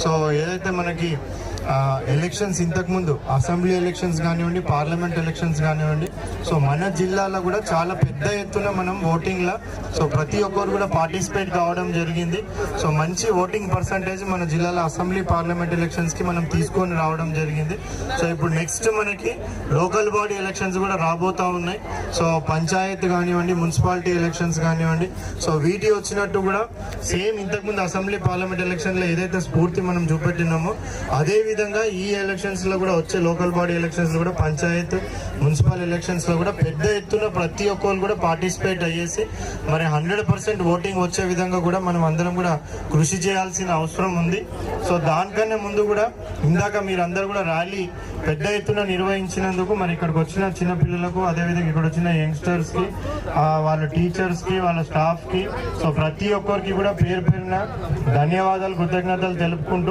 So ఏదైతే మనకి elections ఇంతకుముందు అసెంబ్లీ ఎలక్షన్స్ కానివ్వండి, పార్లమెంట్ ఎలక్షన్స్ కానివ్వండి, సో మన జిల్లాలో కూడా చాలా పెద్ద ఎత్తున మనం ఓటింగ్లో సో ప్రతి ఒక్కరు కూడా పార్టిసిపేట్ కావడం జరిగింది. సో మంచి ఓటింగ్ పర్సంటేజ్ మన జిల్లాలో అసెంబ్లీ పార్లమెంట్ ఎలక్షన్స్కి మనం తీసుకొని రావడం జరిగింది. సో ఇప్పుడు నెక్స్ట్ మనకి లోకల్ బాడీ ఎలక్షన్స్ కూడా రాబోతూ ఉన్నాయి. సో పంచాయత్ కానివ్వండి, మున్సిపాలిటీ ఎలక్షన్స్ కానివ్వండి, సో వీటి వచ్చినట్టు కూడా సేమ్ ఇంతకుముందు అసెంబ్లీ పార్లమెంట్ ఎలక్షన్లో ఏదైతే స్ఫూర్తి మనం చూపెట్టినామో అదే విధంగా ఈ ఎలక్షన్స్ లో కూడా వచ్చే లోకల్ బాడీ ఎలక్షన్స్ లో కూడా పంచాయత్ మున్సిపల్ ఎలక్షన్స్ లో కూడా పెద్ద ఎత్తున ప్రతి ఒక్కరు కూడా పార్టిసిపేట్ అయ్యేసి మరి 100% ఓటింగ్ వచ్చే విధంగా కూడా మనం అందరం కూడా కృషి చేయాల్సిన అవసరం ఉంది. సో దానికన్నా ముందు కూడా ఇందాక మీరందరూ కూడా ర్యాలీ పెద్ద ఎత్తున నిర్వహించినందుకు మరి ఇక్కడికి వచ్చిన చిన్న పిల్లలకు, అదేవిధంగా ఇక్కడ వచ్చిన యంగ్స్టర్స్ కి, వాళ్ళ టీచర్స్ కి, వాళ్ళ స్టాఫ్ కి, సో ప్రతి ఒక్కరికి కూడా పేరు పేరున ధన్యవాదాలు, కృతజ్ఞతలు తెలుపుకుంటూ